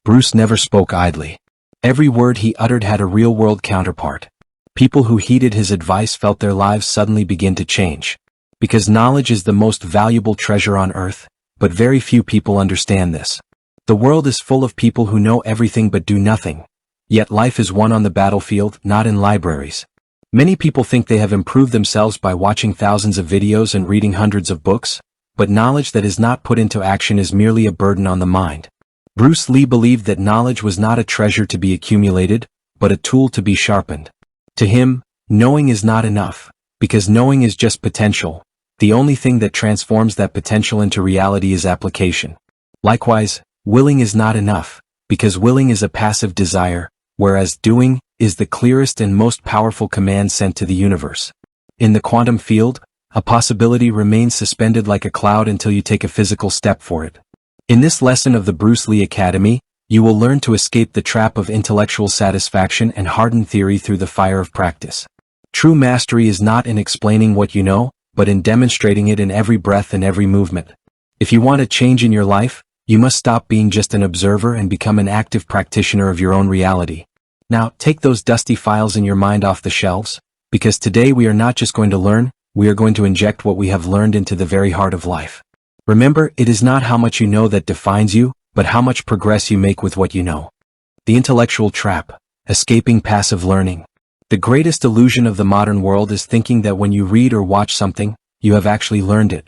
Bruce never spoke idly. Every word he uttered had a real-world counterpart. People who heeded his advice felt their lives suddenly begin to change. Because knowledge is the most valuable treasure on earth, but very few people understand this. The world is full of people who know everything but do nothing. Yet life is won on the battlefield, not in libraries. Many people think they have improved themselves by watching thousands of videos and reading hundreds of books, but knowledge that is not put into action is merely a burden on the mind. Bruce Lee believed that knowledge was not a treasure to be accumulated, but a tool to be sharpened. To him, knowing is not enough, because knowing is just potential. The only thing that transforms that potential into reality is application. Likewise, willing is not enough, because willing is a passive desire, whereas doing is the clearest and most powerful command sent to the universe. In the quantum field, a possibility remains suspended like a cloud until you take a physical step for it. In this lesson of the Bruce Lee Academy, you will learn to escape the trap of intellectual satisfaction and harden theory through the fire of practice. True mastery is not in explaining what you know, but in demonstrating it in every breath and every movement. If you want a change in your life, you must stop being just an observer and become an active practitioner of your own reality. Now, take those dusty files in your mind off the shelves, because today we are not just going to learn, we are going to inject what we have learned into the very heart of life. Remember, it is not how much you know that defines you, but how much progress you make with what you know. The intellectual trap, escaping passive learning. The greatest illusion of the modern world is thinking that when you read or watch something, you have actually learned it.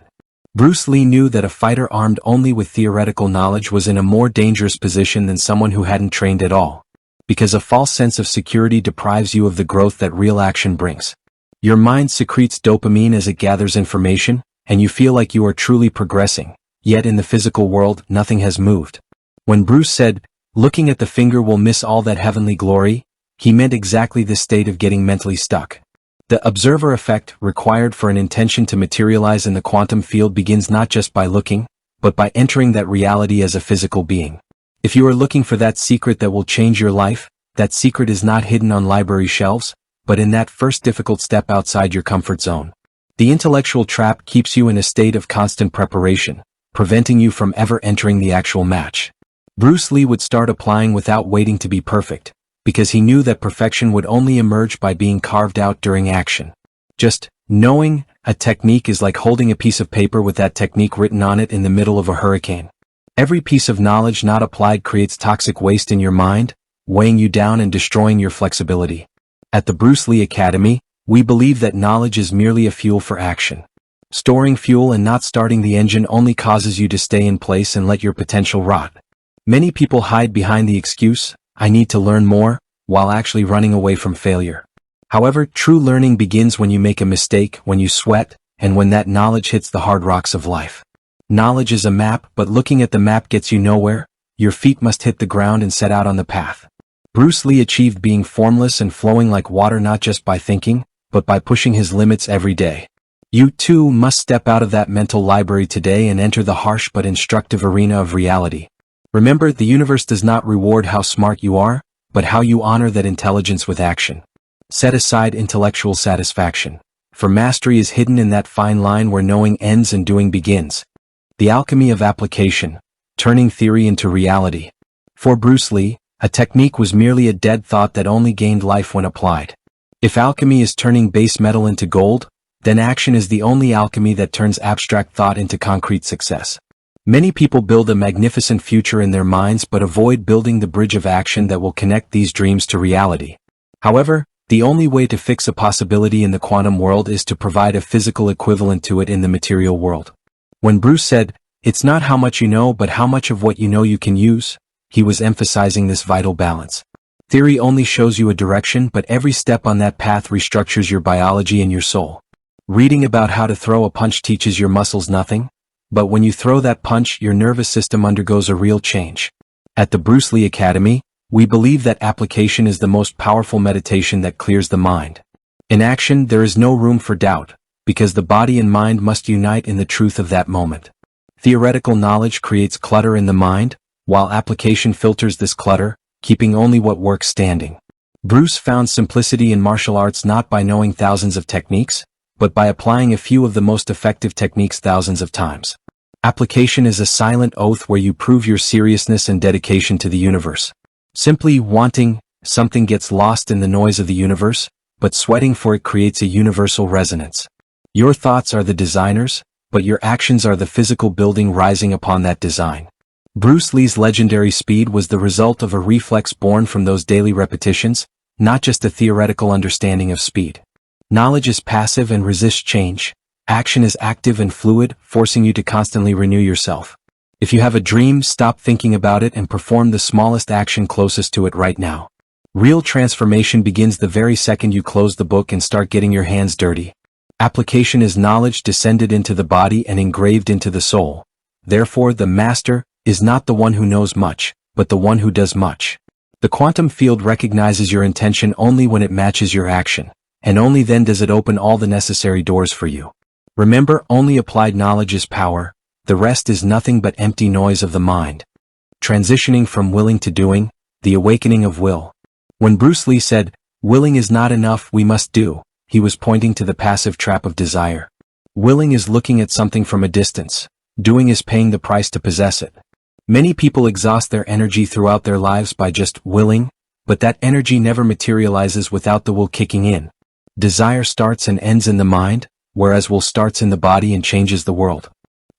Bruce Lee knew that a fighter armed only with theoretical knowledge was in a more dangerous position than someone who hadn't trained at all. Because a false sense of security deprives you of the growth that real action brings. Your mind secretes dopamine as it gathers information, and you feel like you are truly progressing, yet in the physical world, nothing has moved. When Bruce said, "Looking at the finger will miss all that heavenly glory," he meant exactly this state of getting mentally stuck. The observer effect required for an intention to materialize in the quantum field begins not just by looking, but by entering that reality as a physical being. If you are looking for that secret that will change your life, that secret is not hidden on library shelves, but in that first difficult step outside your comfort zone. The intellectual trap keeps you in a state of constant preparation, preventing you from ever entering the actual match. Bruce Lee would start applying without waiting to be perfect, because he knew that perfection would only emerge by being carved out during action. Just knowing a technique is like holding a piece of paper with that technique written on it in the middle of a hurricane. Every piece of knowledge not applied creates toxic waste in your mind, weighing you down and destroying your flexibility. At the Bruce Lee Academy, we believe that knowledge is merely a fuel for action. Storing fuel and not starting the engine only causes you to stay in place and let your potential rot. Many people hide behind the excuse, "I need to learn more," while actually running away from failure. However, true learning begins when you make a mistake, when you sweat, and when that knowledge hits the hard rocks of life. Knowledge is a map, but looking at the map gets you nowhere. Your feet must hit the ground and set out on the path. Bruce Lee achieved being formless and flowing like water not just by thinking, but by pushing his limits every day. You too must step out of that mental library today and enter the harsh but instructive arena of reality. Remember, the universe does not reward how smart you are, but how you honor that intelligence with action. Set aside intellectual satisfaction, for mastery is hidden in that fine line where knowing ends and doing begins. The alchemy of application, turning theory into reality. For Bruce Lee, a technique was merely a dead thought that only gained life when applied. If alchemy is turning base metal into gold, then action is the only alchemy that turns abstract thought into concrete success. Many people build a magnificent future in their minds but avoid building the bridge of action that will connect these dreams to reality. However, the only way to fix a possibility in the quantum world is to provide a physical equivalent to it in the material world. When Bruce said, "It's not how much you know but how much of what you know you can use," he was emphasizing this vital balance. Theory only shows you a direction, but every step on that path restructures your biology and your soul. Reading about how to throw a punch teaches your muscles nothing, but when you throw that punch, your nervous system undergoes a real change. At the Bruce Lee Academy, we believe that application is the most powerful meditation that clears the mind. In action, there is no room for doubt, because the body and mind must unite in the truth of that moment. Theoretical knowledge creates clutter in the mind, while application filters this clutter, keeping only what works standing. Bruce found simplicity in martial arts not by knowing thousands of techniques, but by applying a few of the most effective techniques thousands of times. Application is a silent oath where you prove your seriousness and dedication to the universe. Simply wanting something gets lost in the noise of the universe, but sweating for it creates a universal resonance. Your thoughts are the designers, but your actions are the physical building rising upon that design. Bruce Lee's legendary speed was the result of a reflex born from those daily repetitions, not just a theoretical understanding of speed. Knowledge is passive and resists change. Action is active and fluid, forcing you to constantly renew yourself. If you have a dream, stop thinking about it and perform the smallest action closest to it right now. Real transformation begins the very second you close the book and start getting your hands dirty. Application is knowledge descended into the body and engraved into the soul. Therefore, the master is not the one who knows much, but the one who does much. The quantum field recognizes your intention only when it matches your action, and only then does it open all the necessary doors for you. Remember, only applied knowledge is power, the rest is nothing but empty noise of the mind. Transitioning from willing to doing, the awakening of will. When Bruce Lee said, "Willing is not enough, we must do," he was pointing to the passive trap of desire. Willing is looking at something from a distance. Doing is paying the price to possess it. Many people exhaust their energy throughout their lives by just willing, but that energy never materializes without the will kicking in. Desire starts and ends in the mind, whereas will starts in the body and changes the world.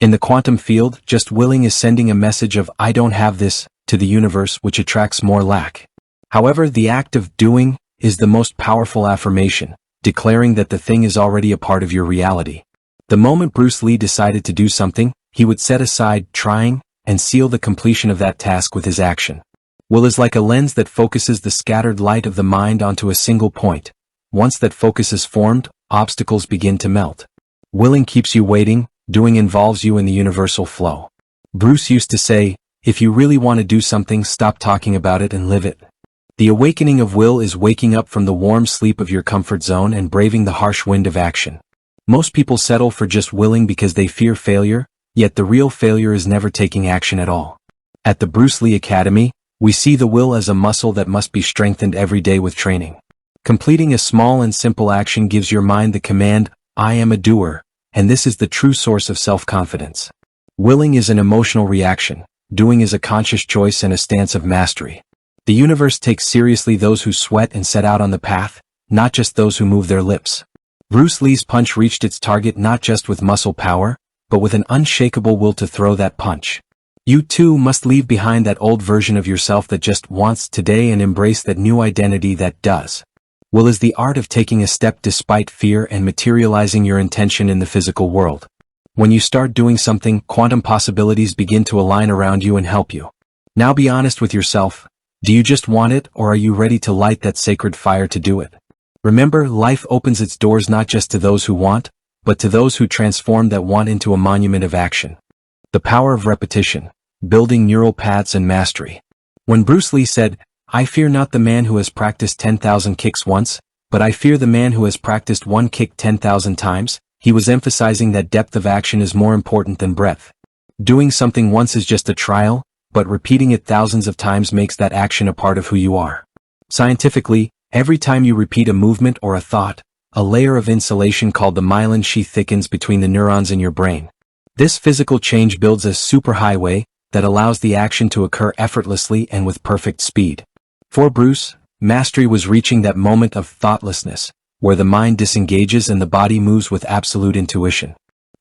In the quantum field, just willing is sending a message of "I don't have this" to the universe, which attracts more lack. However, the act of doing is the most powerful affirmation, declaring that the thing is already a part of your reality. The moment Bruce Lee decided to do something, he would set aside trying and seal the completion of that task with his action. Will is like a lens that focuses the scattered light of the mind onto a single point. Once that focus is formed, obstacles begin to melt. Willing keeps you waiting, doing involves you in the universal flow. Bruce used to say, "If you really want to do something, stop talking about it and live it." The awakening of will is waking up from the warm sleep of your comfort zone and braving the harsh wind of action. Most people settle for just willing because they fear failure, yet the real failure is never taking action at all. At the Bruce Lee Academy, we see the will as a muscle that must be strengthened every day with training. Completing a small and simple action gives your mind the command, "I am a doer," and this is the true source of self-confidence. Willing is an emotional reaction, doing is a conscious choice and a stance of mastery. The universe takes seriously those who sweat and set out on the path, not just those who move their lips. Bruce Lee's punch reached its target not just with muscle power, but with an unshakable will to throw that punch. You too must leave behind that old version of yourself that just wants today and embrace that new identity that does. Will is the art of taking a step despite fear and materializing your intention in the physical world. When you start doing something, quantum possibilities begin to align around you and help you. Now be honest with yourself. Do you just want it, or are you ready to light that sacred fire to do it? Remember, life opens its doors not just to those who want, but to those who transform that want into a monument of action. The power of repetition, building neural paths and mastery. When Bruce Lee said, "I fear not the man who has practiced 10,000 kicks once, but I fear the man who has practiced one kick 10,000 times, he was emphasizing that depth of action is more important than breadth. Doing something once is just a trial, but repeating it thousands of times makes that action a part of who you are. Scientifically, every time you repeat a movement or a thought, a layer of insulation called the myelin sheath thickens between the neurons in your brain. This physical change builds a superhighway that allows the action to occur effortlessly and with perfect speed. For Bruce, mastery was reaching that moment of thoughtlessness, where the mind disengages and the body moves with absolute intuition.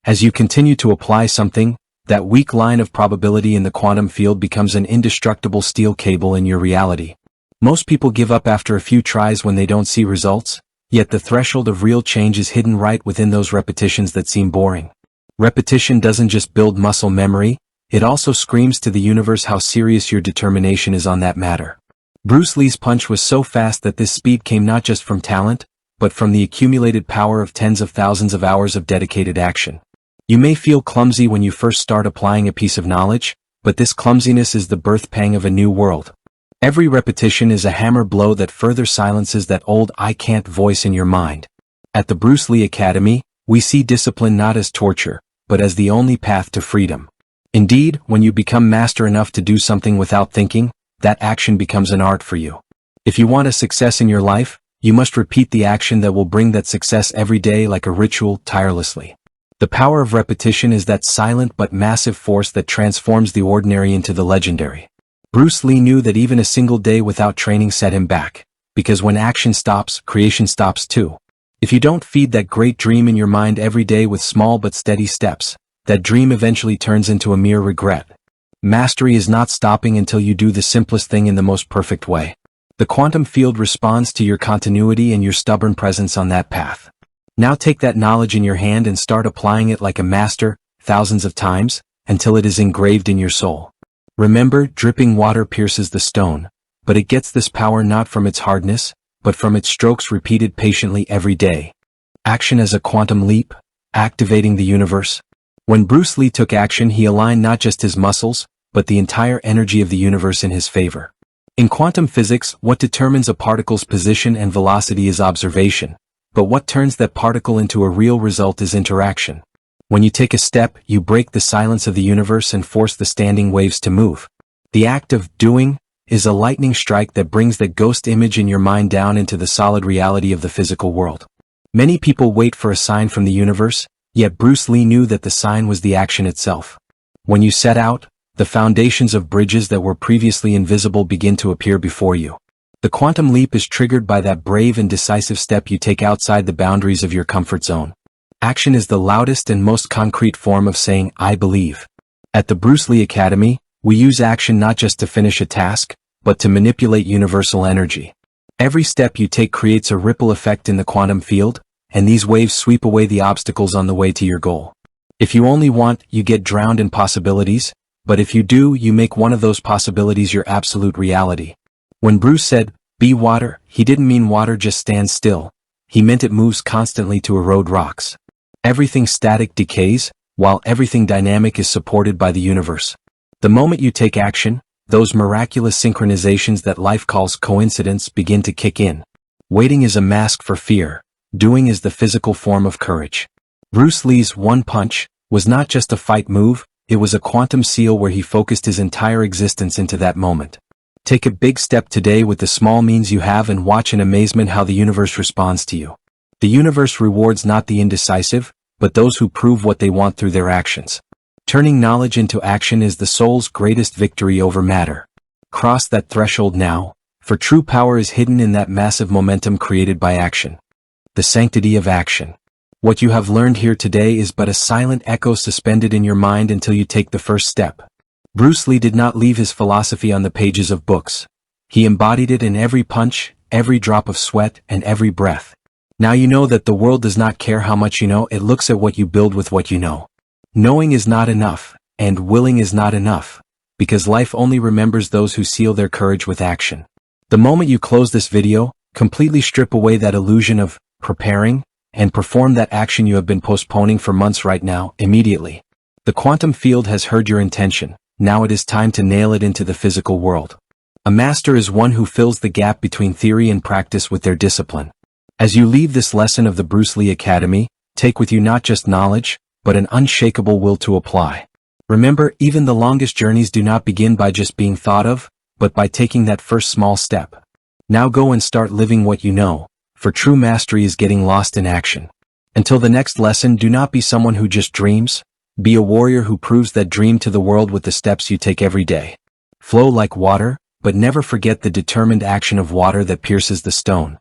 As you continue to apply something, that weak line of probability in the quantum field becomes an indestructible steel cable in your reality. Most people give up after a few tries when they don't see results, yet the threshold of real change is hidden right within those repetitions that seem boring. Repetition doesn't just build muscle memory, it also screams to the universe how serious your determination is on that matter. Bruce Lee's punch was so fast that this speed came not just from talent, but from the accumulated power of tens of thousands of hours of dedicated action. You may feel clumsy when you first start applying a piece of knowledge, but this clumsiness is the birth pang of a new world. Every repetition is a hammer blow that further silences that old "I can't" voice in your mind. At the Bruce Lee Academy, we see discipline not as torture, but as the only path to freedom. Indeed, when you become master enough to do something without thinking, that action becomes an art for you. If you want a success in your life, you must repeat the action that will bring that success every day like a ritual, tirelessly. The power of repetition is that silent but massive force that transforms the ordinary into the legendary. Bruce Lee knew that even a single day without training set him back, because when action stops, creation stops too. If you don't feed that great dream in your mind every day with small but steady steps, that dream eventually turns into a mere regret. Mastery is not stopping until you do the simplest thing in the most perfect way. The quantum field responds to your continuity and your stubborn presence on that path. Now take that knowledge in your hand and start applying it like a master, thousands of times, until it is engraved in your soul. Remember, dripping water pierces the stone, but it gets this power not from its hardness, but from its strokes repeated patiently every day. Action as a quantum leap, activating the universe. When Bruce Lee took action, he aligned not just his muscles, but the entire energy of the universe in his favor. In quantum physics, what determines a particle's position and velocity is observation, but what turns that particle into a real result is interaction. When you take a step, you break the silence of the universe and force the standing waves to move. The act of doing is a lightning strike that brings the ghost image in your mind down into the solid reality of the physical world. Many people wait for a sign from the universe, yet Bruce Lee knew that the sign was the action itself. When you set out, the foundations of bridges that were previously invisible begin to appear before you. The quantum leap is triggered by that brave and decisive step you take outside the boundaries of your comfort zone. Action is the loudest and most concrete form of saying, I believe. At the Bruce Lee Academy, we use action not just to finish a task, but to manipulate universal energy. Every step you take creates a ripple effect in the quantum field, and these waves sweep away the obstacles on the way to your goal. If you only want, you get drowned in possibilities, but if you do, you make one of those possibilities your absolute reality. When Bruce said, be water, he didn't mean water just stands still. He meant it moves constantly to erode rocks. Everything static decays, while everything dynamic is supported by the universe. The moment you take action, those miraculous synchronizations that life calls coincidence begin to kick in. Waiting is a mask for fear. Doing is the physical form of courage. Bruce Lee's one punch was not just a fight move, it was a quantum seal where he focused his entire existence into that moment. Take a big step today with the small means you have and watch in amazement how the universe responds to you. The universe rewards not the indecisive, but those who prove what they want through their actions. Turning knowledge into action is the soul's greatest victory over matter. Cross that threshold now, for true power is hidden in that massive momentum created by action. The sanctity of action. What you have learned here today is but a silent echo suspended in your mind until you take the first step. Bruce Lee did not leave his philosophy on the pages of books. He embodied it in every punch, every drop of sweat, and every breath. Now you know that the world does not care how much you know, it looks at what you build with what you know. Knowing is not enough, and willing is not enough, because life only remembers those who seal their courage with action. The moment you close this video, completely strip away that illusion of preparing, and perform that action you have been postponing for months right now, immediately. The quantum field has heard your intention, now it is time to nail it into the physical world. A master is one who fills the gap between theory and practice with their discipline. As you leave this lesson of the Bruce Lee Academy, take with you not just knowledge, but an unshakable will to apply. Remember, even the longest journeys do not begin by just being thought of, but by taking that first small step. Now go and start living what you know, for true mastery is getting lost in action. Until the next lesson, do not be someone who just dreams, be a warrior who proves that dream to the world with the steps you take every day. Flow like water, but never forget the determined action of water that pierces the stone.